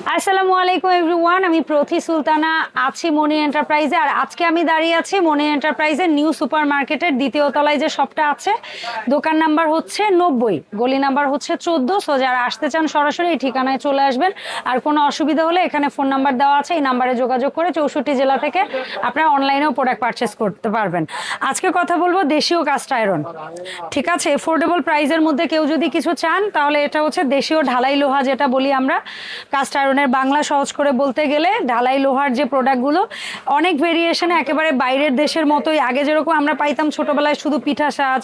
আসসালামু আলাইকুম এভরিওয়ান, আমি প্রথি সুলতানা আছি মনি এন্টারপ্রাইজে। আর আজকে আমি দাঁড়িয়ে আছি মনি এন্টারপ্রাইজের নিউ সুপার মার্কেটের দ্বিতীয় তলায় যে শপটা আছে, দোকান নাম্বার হচ্ছে 90, গলি নাম্বার হচ্ছে 14। সো যারা আসতে চান সরাসরি এই ঠিকানায় চলে আসবেন। আর কোনো অসুবিধা হলে এখানে ফোন নাম্বার দেওয়া আছে, এই নাম্বারে যোগাযোগ করে 64 জেলা থেকে আপনারা অনলাইনেও প্রোডাক্ট পারচেস করতে পারবেন। আজকে কথা বলবো দেশীয় কাস্ট আয়রন, ঠিক আছে? এফোর্ডেবল প্রাইসের মধ্যে কেউ যদি কিছু চান তাহলে এটা হচ্ছে দেশীয় ঢালাই লোহা, যেটা বলি আমরা কাস্ট আয়রনের বাংলা সহজ করে বলতে গেলে ঢালাই লোহার যে প্রোডাক্টগুলো অনেক ভেরিয়েশনে, একেবারে বাইরের দেশের মতোই। আগে যেরকম আমরা পাইতাম ছোটবেলায় শুধু পিঠা সাজ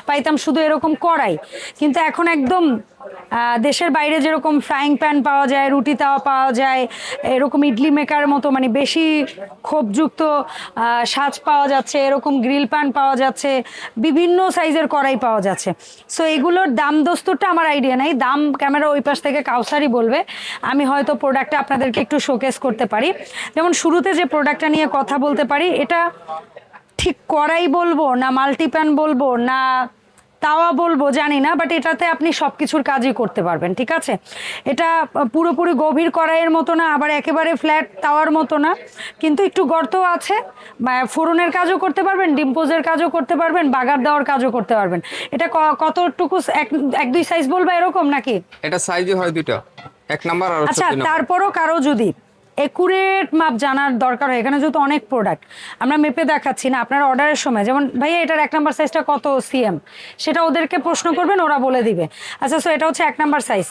পাইতাম, শুধু এরকম কড়াই, কিন্তু এখন একদম দেশের বাইরে যেরকম ফ্রাইং প্যান পাওয়া যায়, রুটি তাওয়া পাওয়া যায়, এরকম ইডলি মেকার মতো মানে বেশি ক্ষোভযুক্ত সাজ পাওয়া যাচ্ছে, এরকম গ্রিল প্যান পাওয়া যাচ্ছে, বিভিন্ন সাইজের কড়াই পাওয়া যাচ্ছে। সো এগুলোর দাম দস্তুরটা আমার আইডিয়া নাই, দাম ক্যামেরা ওই পাশ থেকে কাউসারই বলবে। আমি হয়তো প্রোডাক্টটা আপনাদেরকে একটু শোকেস করতে পারি। যেমন শুরুতে যে প্রোডাক্টটা নিয়ে কথা বলতে পারি, এটা ঠিক কড়াই বলবো না মাল্টিপ্যান বলবো না তাওয়া বলবো জানি না, বাট এটাতে আপনি সব কিছুর কাজই করতে পারবেন, ঠিক আছে? এটা পুরোপুরি গভীর কড়াইয়ের মতো না, আবার একেবারে ফ্ল্যাট তাওয়ার মতো না, কিন্তু একটু গর্ত আছে। ফোড়নের কাজও করতে পারবেন, ডিম্পোজের কাজও করতে পারবেন, বাগার দেওয়ার কাজও করতে পারবেন। এটা কতটুকু এক দুই সাইজ বলবা এরকম নাকি? এটা সাইজই হয় দুইটা, এক নাম্বার আর আচ্ছা, তারপরও কারো যদি একুরেট মাপ জানার দরকার হয়, এখানে যেহেতু অনেক প্রোডাক্ট আমরা মেপে দেখাচ্ছি না, আপনার অর্ডারের সময় যেমন ভাইয়া এটার 1 নাম্বার সাইজটা কত সিএম, সেটা ওদেরকে প্রশ্ন করবেন, ওরা বলে দিবে। আচ্ছা, সো এটা হচ্ছে 1 নাম্বার সাইজ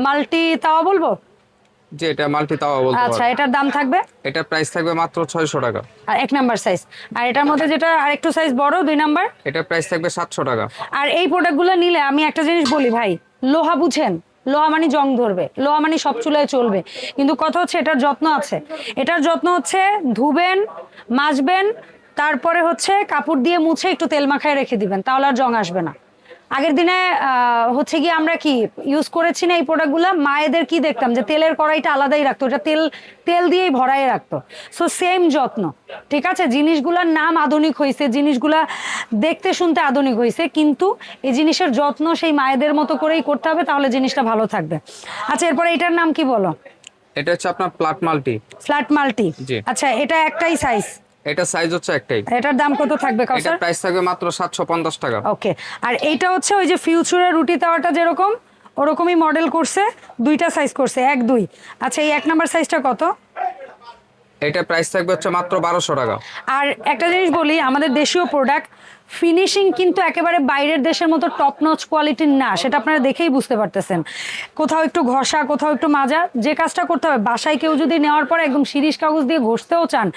মাল্টি তাওয়া বলবো যে এটা মাল্টি তাওয়া বলতে পারো। আচ্ছা, এটার দাম থাকবে, এটা প্রাইস থাকবে মাত্র 600 টাকা। আর 1 নাম্বার সাইজ। আর এটার মধ্যে যেটা আরেকটু সাইজ বড় 2 নাম্বার, এটা প্রাইস থাকবে 700 টাকা। আর এই প্রোডাক্টগুলো নিলে আমি একটা জিনিস বলি ভাই, লোহা বুঝেন, লোহা মানে জং ধরবে, লোহা মানে সব চুলায় চলবে, কিন্তু কথা হচ্ছে এটার যত্ন আছে। এটার যত্ন হচ্ছে ধুবেন, মাজবেন, তারপরে হচ্ছে কাপড় দিয়ে মুছে একটু তেল মাখায় রেখে দিবেন, তাহলে আর জং আসবে না। আগের দিনে হচ্ছে কি আমরা কি ইউজ করেছি না এই প্রোডাক্টগুলো, মায়েদের কি দেখতাম যে তেলের কড়াইটা আলাদাই রাখতো, এটা তেল দিয়েই ভরাই রাখতো। সো সেম যত্ন, ঠিক আছে? জিনিসগুলোর নাম আধুনিক হয়েছে, জিনিসগুলা দেখতে শুনতে আধুনিক হয়েছে, কিন্তু এই জিনিসের যত্ন সেই মায়েদের মতো করেই করতে হবে, তাহলে জিনিসটা ভালো থাকবে। আচ্ছা, এরপরে এটার নাম কি বলো? এটা হচ্ছে আপনার ফ্ল্যাট মাল্টি। ফ্ল্যাট মাল্টি, আচ্ছা, এটা একটাই সাইজ? এটা সাইজ হচ্ছে একটাই। এটার দাম কত থাকবে কাউসার? এটা প্রাইস থাকবে মাত্র 750 টাকা। ওকে। আর এইটা হচ্ছে ওই যে ফিউচারের রুটি তাওয়াটা যেরকম ওরকমই মডেল করছে, দুইটা সাইজ করছে, 1 2। আচ্ছা, এই 1 নাম্বার সাইজটা কত? এটা প্রাইস থাকবে হচ্ছে মাত্র 1200 টাকা। আর একটা জিনিস বলি, আমাদের দেশীয় প্রোডাক্ট ফিনিশিং কিন্তু একেবারে বাইরের দেশের মতো টপ নচ কোয়ালিটির না, সেটা আপনারা দেখেই বুঝতে পারতেছেন। কোথাও একটু ঘষা, কোথাও একটু মাজা, যে কাজটা করতে হবে বাসায় কেউ যদি নেওয়ার পরে একদম শিরিষ কাগজ দিয়ে ঘষতেও চান,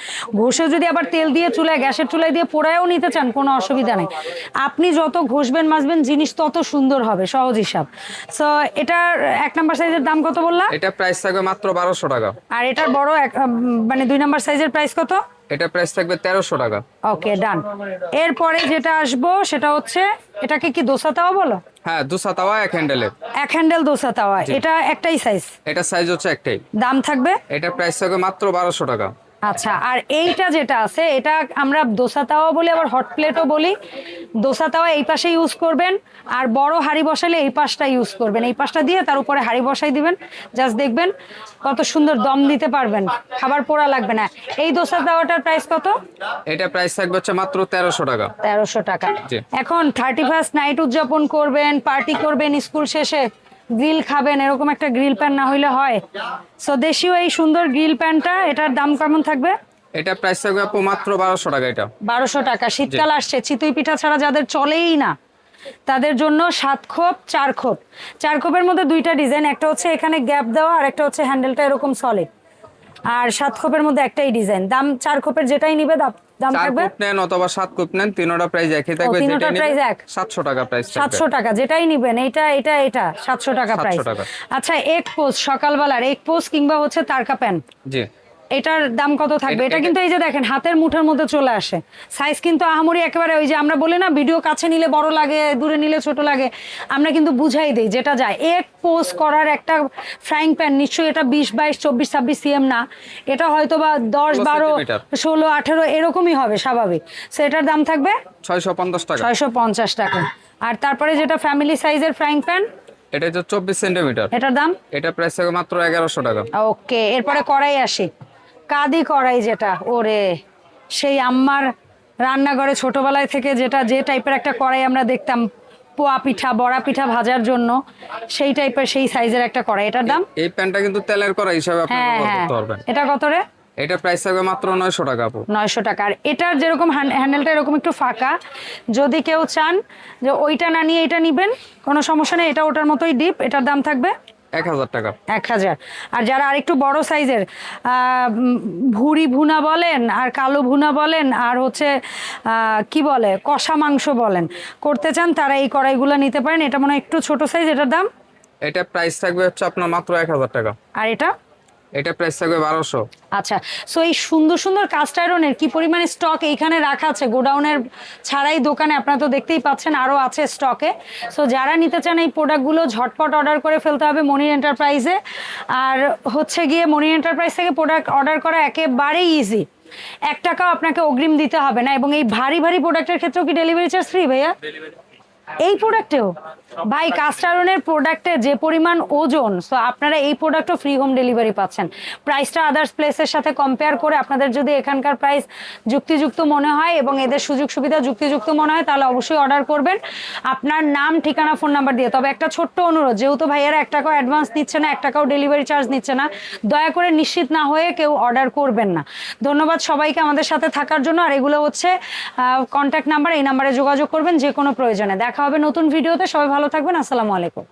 ঘষে যদি আবার তেল দিয়ে চুলায়, গ্যাসের চুলায় দিয়ে পোড়ায়ও নিতে চান, কোনো অসুবিধা নেই। আপনি যত ঘষবেন মাজবেন জিনিস তত সুন্দর হবে, সহজ হিসাব। সো এটার 1 নাম্বার সাইজের দাম কত বললা? এটা প্রাইস থাকবে মাত্র 1200 টাকা। আর এটার বড় মানে 2 নাম্বার সাইজের প্রাইস কত? এটা প্রাইস থাকবে 1300 টাকা। ওকে, ডান। এরপরে যেটা আসবো সেটা হচ্ছে, এটাকে কি দোসা তাওয়া বলো? হ্যাঁ, দুসা তাওয়া, এক হ্যান্ডেলের। 1 হ্যান্ডেল দোসা তাওয়া, এটা একটাই সাইজ? এটা সাইজ হচ্ছে একটাই। দাম থাকবে? এটা প্রাইস থাকবে মাত্র 1200 টাকা। আচ্ছা, আর এইটা যেটা আছে এটা আমরা দোসা তাওয়া বলি, আবার হট প্লেটও বলি। দোসা তাওয়া এই পাশে ইউজ করবেন, আর বড় হাঁড়ি বসালে এই পাশটা ইউজ করবেন, এই পাশটা দিয়ে তার উপরে হাঁড়ি বসাই দিবেন, জাস্ট দেখবেন কত সুন্দর দম দিতে পারবেন, খাবার পোড়া লাগবে না। এই দোসা তাওয়াটার প্রাইস কত? এটা প্রাইস থাকবে হচ্ছে মাত্র 1300 টাকা। 1300 টাকা। এখন 31st নাইট উদযাপন করবেন, পার্টি করবেন, স্কুল শেষে গ্রিল খাবেন, এরকম একটা গ্রিল প্যান না হইলে হয়। সো দেশীয় এই সুন্দর গ্রিল প্যানটা, এটার দাম কেমন থাকবে? এটা প্রাইস থাকবে আপু মাত্র 1200 টাকা। এটা 1200 টাকা। শীতকাল আসছে, চিতই পিঠা ছাড়া যাদের চলেই না তাদের জন্য 7 খোপ 4 খোপ। 4 খোপের মধ্যে 2টা ডিজাইন, একটা হচ্ছে এখানে গ্যাপ দেওয়া, আর একটা হচ্ছে হ্যান্ডেলটা এরকম সলিড। আর 7 খোপের মধ্যে একটাই ডিজাইন। দাম 4 খোপের যেটাই নিবে দাম 4 থাকবে, কোপ নেন অথবা 7 কোপ নেন, তিনটা প্রাইস একই থাকবে। তিনটা প্রাইস এক, 700 টাকা প্রাইস থাকবে। 700 টাকা যেটাই নিবেন, এটা 700 টাকা প্রাইস। আচ্ছা, এক পোস্ট সকালবেলার এক পোস্ট কিংবা হচ্ছে তারকা প্যান, জি, এটার দাম কত থাকবে? এটা কিন্তু এই যে দেখেন হাতের মুঠের মধ্যে চলে আসে, সাইজ কিন্তু আহামরি একেবারে ওই যে আমরা বলি না ভিডিও কাছে নিলে বড় লাগে, দূরে নিলে ছোট লাগে, আমরা কিন্তু বুঝাই দেই যেটা যায়। এক পোস্ট করার একটা ফ্রাইং প্যান নিশ্চয়ই এটা 20 22 24 26 সিএম না, এটা হয়তো বা 10 12 16 18 এরকমই হবে স্বাভাবিক। সো এটার দাম থাকবে 650 টাকা। 650 টাকা। আর তারপরে যেটা ফ্যামিলি সাইজের ফ্রাইং প্যান, এটা হচ্ছে 24 সেন্টিমিটার। এটার দাম? এটা প্রাইস থাকবে মাত্র 1100 টাকা। ওকে, এরপরে কড়াই আসি। কাদি কড়াই, যেটা ওরে সেই আম্মার রান্নাঘরে ছোটবেলায় থেকে যেটা যে টাইপের একটা কড়াই আমরা দেখতাম পোয়া পিঠা বড়া পিঠা ভাজার জন্য, সেই টাইপের সেই সাইজের একটা কড়াই। এটার দাম? এই প্যানটা কিন্তু তেলের কড়াই হিসাবে আপনি হ্যাঁ ব্যবহার হ্যাঁ, করতে পারবেন। এটা কত রে? এটা প্রাইস থাকবে মাত্র 900 টাকা আপু। 900 টাকা। আর এটার যেরকম হ্যান্ডেলটা এরকম একটু ফাঁকা, যদি কেউ চান যে ওইটা না নিয়ে এটা নিবেন, কোনো সমস্যা নেই, এটা ওটার মতোই ডিপ। এটার দাম থাকবে 1000 টাকা। 1000। আর যারা আরেকটু বড় সাইজের ভুড়ি ভুনা বলেন আর কালো ভুনা বলেন আর হচ্ছে কি বলে কষা মাংস বলেন করতে চান, তারা এই কড়াইগুলো নিতে পারেন। এটা মনে হয় একটু ছোট সাইজ। এটার দাম? এটা প্রাইস থাকবে হচ্ছে আপনার মাত্র 1000 টাকা। আর এটা? এটা প্রাইস থাকবে 1200। আচ্ছা, সো এই সুন্দর সুন্দর কাস্ট আয়রনের কি পরিমাণে স্টক এইখানে রাখা আছে গোডাউনের ছাড়াই দোকানে, আপনারা তো দেখতেই পাচ্ছেন আরও আছে স্টকে। সো যারা নিতে চান এই প্রোডাক্টগুলো ঝটপট অর্ডার করে ফেলতে হবে মনির এন্টারপ্রাইজে। আর হচ্ছে গিয়ে মনির এন্টারপ্রাইজ থেকে প্রোডাক্ট অর্ডার করা একেবারেই ইজি, 1 টাকাও আপনাকে অগ্রিম দিতে হবে না। এবং এই ভারী ভারী প্রোডাক্টের ক্ষেত্রেও কি ডেলিভারি চার্জ ফ্রি ভাইয়া? এই প্রোডাক্টেও ভাই কাস্ট আয়রনের প্রোডাক্টে যে পরিমাণ ওজন, সো আপনারা এই প্রোডাক্টও ফ্রি হোম ডেলিভারি পাচ্ছেন। প্রাইসটা আদার্স প্লেসের সাথে কম্পেয়ার করে আপনাদের যদি এখানকার প্রাইস যুক্তিযুক্ত মনে হয় এবং এদের সুযোগ সুবিধা যুক্তিযুক্ত মনে হয়, তাহলে অবশ্যই অর্ডার করবেন আপনার নাম ঠিকানা ফোন নাম্বার দিয়ে। তবে একটা ছোট্ট অনুরোধ, যেহেতু ভাইয়ারা 1 টাকাও অ্যাডভান্স নিচ্ছে না, 1 টাকাও ডেলিভারি চার্জ নিচ্ছে না, দয়া করে নিশ্চিত না হয়ে কেউ অর্ডার করবেন না। ধন্যবাদ সবাইকে আমাদের সাথে থাকার জন্য। আর এগুলো হচ্ছে কন্ট্যাক্ট নাম্বার, এই নাম্বারে যোগাযোগ করবেন যে কোনো প্রয়োজনে। দেখা হবে নতুন ভিডিওতে। সবাই ভালো থাকবেন। আসসালামু আলাইকুম।